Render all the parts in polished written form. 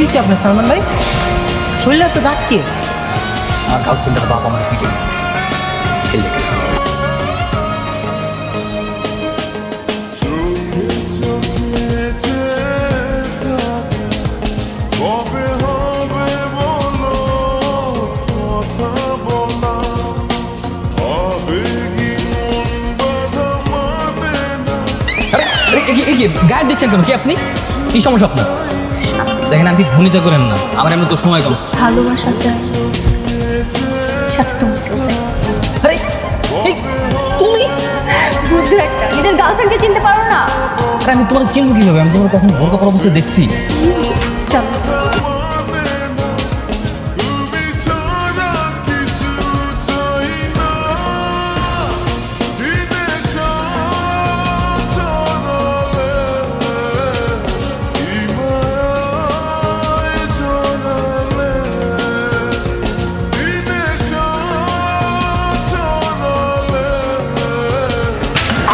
হয়েছে আপনার সালমান ভাই? শরীরে তো দাগ কে? আমার গার্লফ্রেন্ডের বাবা আমার পিটেছে। গায়ে দিচ্ছেন কেন? কি আপনি? কি সমস্যা আপনার? দেখেন আপনি ভনিতা করেন না, আমার এমনি তো সময় কম। ভালোবাসা চাই, সাথে তোমাকেও চাই। আরে এই তুমি বুদ্ধু একটা, নিজের গার্লফ্রেন্ডকে চিনতে পারো না? আরে আমি তোমার চিনবো কিভাবে? আমি তোমার কখনো বোরকা পরা অবস্থায় দেখছি? চলো।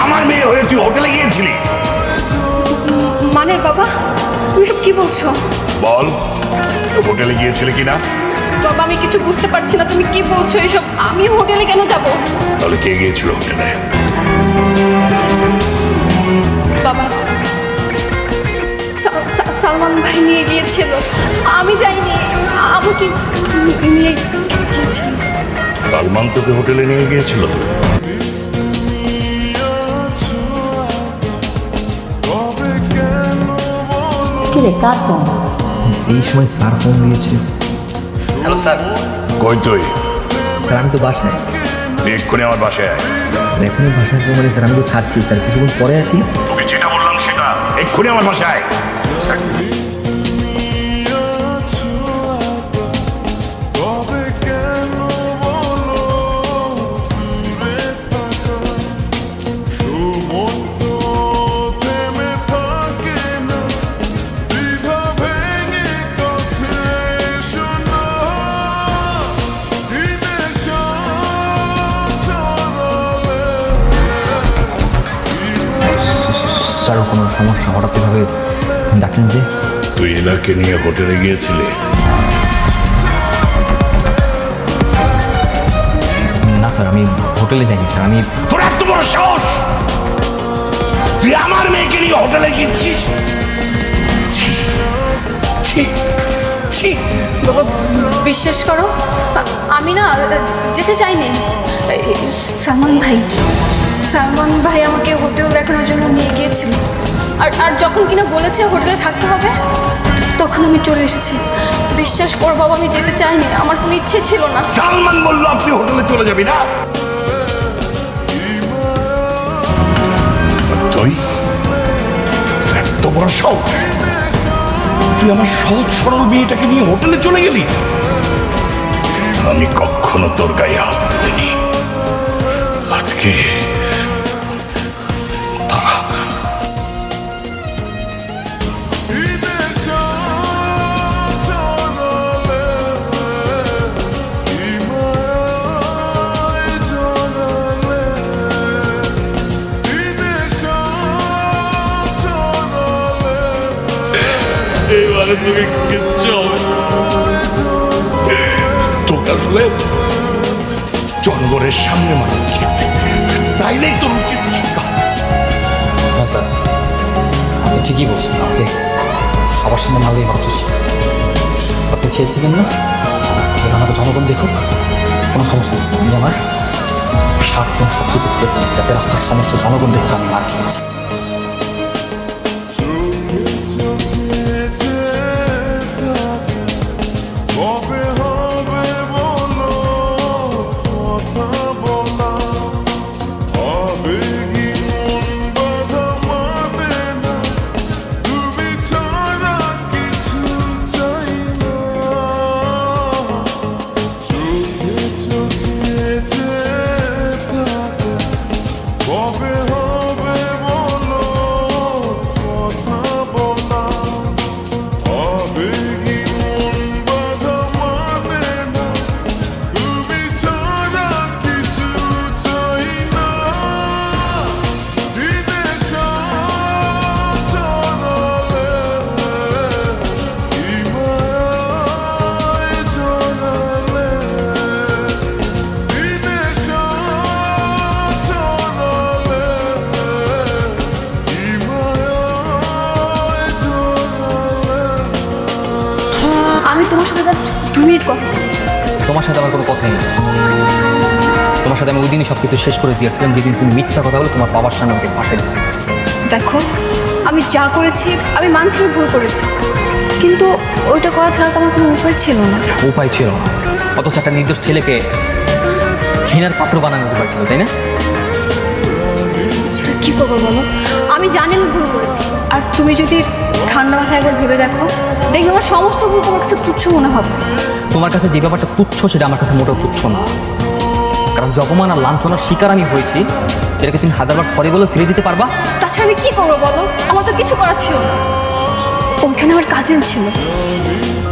আমার মেয়ে হয়ে তুই হোটেলে গিয়েছিলি? মানে বাবা, তুমি সব কি বলছো? বল, তুই হোটেলে গিয়েছিলি কিনা? বাবা আমি কিছু বুঝতে পারছি না, তুমি কি বলছো এসব? আমি হোটেলে কেন যাব? তাহলে কে গিয়েছিল হোটেলে? বাবা, সালমান ভাই নিয়ে গিয়েছিল, আমি যাইনি। আমাকে নিয়ে গিয়েছিল। সালমান তোকে হোটেলে নিয়ে গিয়েছিল? কিরে কার ফোন? এই সময় স্যার ফোন দিয়েছে। Hello sir. কই তুই? স্যার আমি তো বাসায়। তুই এক্ষুনি আমার বাসায় আয়। এখনই বাসায় ফোন করে স্যার, আমি তো খাচ্ছি স্যার, কিছুক্ষণ পরে আসি। তোকে যেটা বললাম সেটা, এক্ষুনি আমার বাসায় আয়। স্যার স্যার কোনো সমস্যা হঠাৎ এভাবে ডাকলেন যে? তুই এনাকে নিয়ে হোটেলে গিয়েছিলি? না স্যার, আমি হোটেলে যাইনি স্যার। আমি তোর এত বড় সাহস! তুই আমার মেয়েকে নিয়ে হোটেলে গিয়েছিস? ছি, ছি, ছি। বাবা বিশ্বাস করো, আমি না যেতে চাইনি। সালমান ভাই আমাকে হোটেল দেখানোর জন্য নিয়ে গিয়েছিল। আর যখন কিনা বলেছে হোটেলে থাকতে হবে, তখন আমি চলে এসেছি। বিশ্বাস করো বাবা, আমি যেতে চাইনি, আমার কোনো ইচ্ছে ছিল না। সালমান বললো আপনি হোটেলে চলে যাবি না? আর তুই এত বড় সাহস! তুই আমার সহজ সরল মেয়েটাকে নিয়ে হোটেলে চলে গেলি? আমি কখনো তোর গায়ে হাত তুলিনি। আজকে দাঁড়া। এবারে তোকে কিচ্ছু হবে না। তোকে আসলে জনগণের সামনে মারা উচিত, তাইলেই তোর উচিত শিক্ষা। হ্যাঁ স্যার, আপনি ঠিকই বলছেন। আমাকে সবার সামনে মারলেই আমার উচিত। আপনি চেয়েছিলেন না যাতে আমাকে জনগণ দেখুক? কোনো সমস্যা নেই স্যার, আমি আমার শার্ট পেন সব কিছু খুলে ফেলেছি যাতে রাস্তার সমস্ত জনগণ দেখুক আমি মার খেয়েছি। তোমার সাথে জাস্ট 2 মিনিট কথা বলতে চাই। তোমার সাথে আমার কোনো কথাই নেই। তোমার সাথে আমি ওই দিনই সব কিছু শেষ করে দিয়েছিলাম, যেদিন তুমি মিথ্যা কথা বলে তোমার বাবার সামনে আমাকে ফাঁসাই দিচ্ছি। দেখো, আমি যা করেছি আমি মানছি আমি ভুল করেছি, কিন্তু ওইটা করা ছাড়া তো আমার কোনো উপায় ছিল না। উপায় ছিল না, অথচ একটা নির্দোষ ছেলেকে ঘৃণার পাত্র বানানো উপায় ছিল, তাই না? সেটা কী করবো বলো? আমি জানি আমি ভুল করেছি, আর তুমি যদি ঠান্ডা মাথায় একবার ভেবে দেখো, দেখবে আমার সমস্ত ভুল তোমার কাছে তুচ্ছ মনে হবে। তোমার কাছে যে ব্যাপারটা তুচ্ছ সেটা আমার কাছে মোটেও তুচ্ছ না, কারণ যপমান আর লাঞ্ছনার শিকার আমি হয়েছি, এটাকে তুমি হাজারবার সরি বলে ফিরে দিতে পারবা? তাছাড়া আমি কী করবো বলো? আমার তো কিছু করার ছিল না। ওইখানে আমার কাজিন ছিল,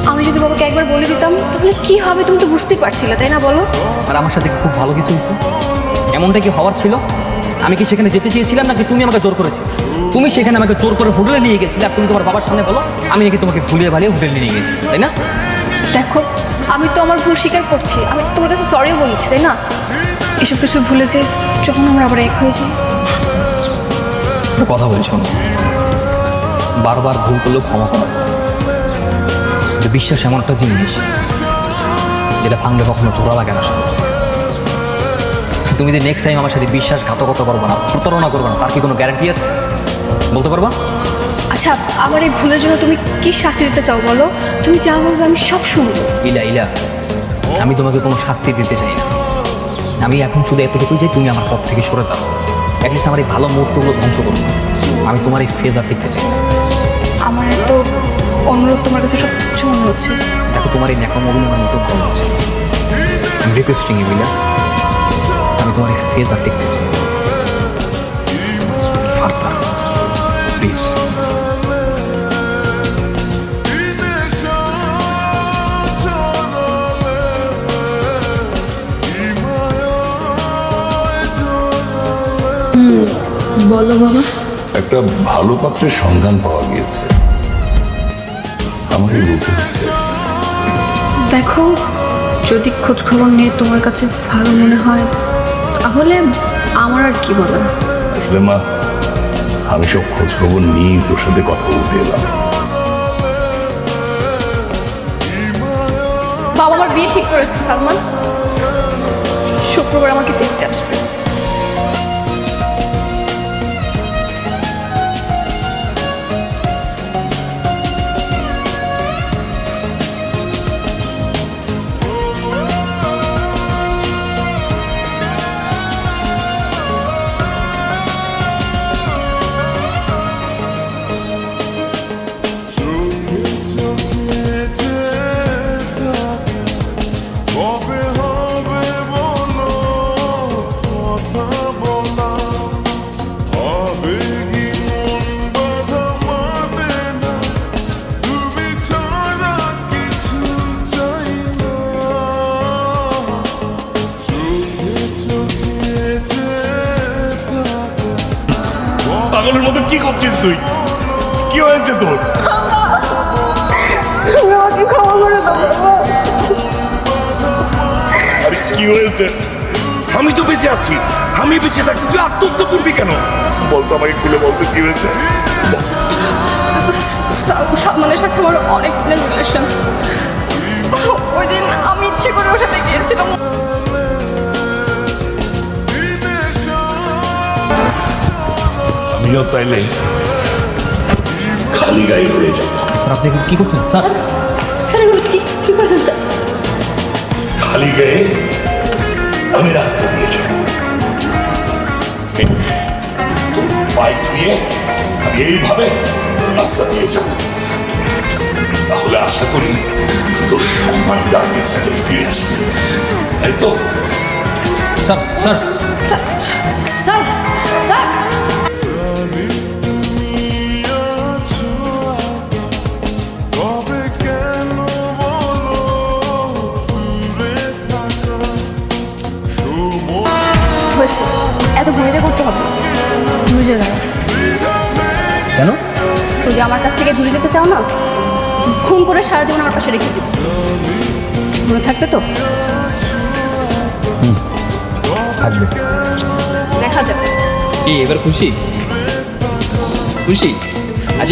আমি যদি বাবাকে একবার বলে দিতাম তাহলে কি হবে তুমি তো বুঝতেই পারছিলে, তাই না বলো? আর আমার সাথে খুব ভালো কিছু হয়েছে, এমনটা কি হওয়ার ছিল? আমি কি সেখানে যেতে চেয়েছিলাম নাকি তুমি আমাকে জোর করেছো? তুমি সেখানে আমাকে জোর করে হোটেলে নিয়ে গেছিলে, আর তুমি তোমার বাবার সামনে বলো আমি নাকি তোমাকে ভুলিয়ে ভালিয়ে হোটেলে নিয়ে গেছি, তাই না? দেখো, আমি তো আমার ভুল স্বীকার করছি, আমি তোমার কাছে সরিও বলেছি, তাই না? এসব কিছু ভুলে যে যখন আমরা আবার এক হয়ে যাই। একটা কথা বলি শোনো, বারবার ভুল করলেও ক্ষমা করা। বিশ্বাস এমন একটা জিনিস যেটা ভাঙলে কখনো জোড়া লাগে না। শোনো, তুমি যদি নেক্সট টাইম আমার সাথে বিশ্বাসঘাতকতা করবে না, প্রতারণা করবে না, তার কি কোনো গ্যারান্টি আছে বলতে পারবা? আচ্ছা, আমার এই ভুলের জন্য তুমি কি শাস্তি দিতে চাও বলো? তুমি যা বলবে আমি সব শুনবো। ইলা, আমি তোমাকে কোনো শাস্তি দিতে চাই না। আমি এখন শুধু এতটুকুই যে তুমি আমার পথ থেকে সরে দাও, অ্যাটলিস্ট আমার এই ভালো মুহূর্তগুলো ধ্বংস করবো না। আমি তোমার এই ফেজ আর দেখতে চাই না। আমার এত অনুরোধ তোমার কাছে সব কিছু মনে হচ্ছে। দেখো, তোমার এই ন্যাকাম অভিনয় আমার মতো ভালো হচ্ছে। আমি রিকোয়েস্টিং ইউ ইলা, আমি তোমার এই ফেজ আর দেখতে চাই না। Further please. বলো বাবা। একটা ভালো পাত্রের সন্ধান পাওয়া গিয়েছে, আমাকে বলতে হচ্ছে। দেখো, যদি খোঁজ খবর নিয়ে তোমার কাছে ভালো মনে হয় তাহলে আমার আর কি বলার। আসলে মা, আমি সব খোঁজ খবর নিয়েই তোর সাথে কথা বলতে এলাম। বাবা আমার বিয়ে ঠিক করেছে সালমান, শুক্রবার আমাকে দেখতে আসবে। পাগলের মতো কি করছিস তুই? কি হয়েছে তোর? আরে কি হয়েছে? আমি তো বেঁচে আছি, আমি বেঁচে থাকতে তুই আত্মহত্যা করবি কেন? বলতো, আমাকে খুলে বলতো কি হয়েছে। সালমানের সাথে আমার অনেক দিনের রিলেশন। ওই দিন আমি ইচ্ছে করে ওর সাথে গিয়েছিলাম। আমিও তাইলে খালি গায়ে হয়ে যাব। স্যার, আপনি কি করছেন স্যার? স্যার এগুলো কি করছেন স্যার? খালি গায়ে আমি রাস্তা দিয়ে যাব। তোর বাইক নিয়ে আমি এইভাবে রাস্তা দিয়ে যাব, তাহলে আশা করি তোর সম্মানটা আগের জায়গায় ফিরে আসবে, তাই তো? Sir sir sir sir sir হয়েছে, এত ঘুরে করতে হবে। ঘুরে যাও। কেন? যদি আমার কাছ থেকে দূরে যেতে চাও না, খুন করে সারা জীবন আমার পাশে রেখে দিবে। মনে থাকবে তো? থাকবে। দেখা যাবে। এবার খুশি খুশি আজ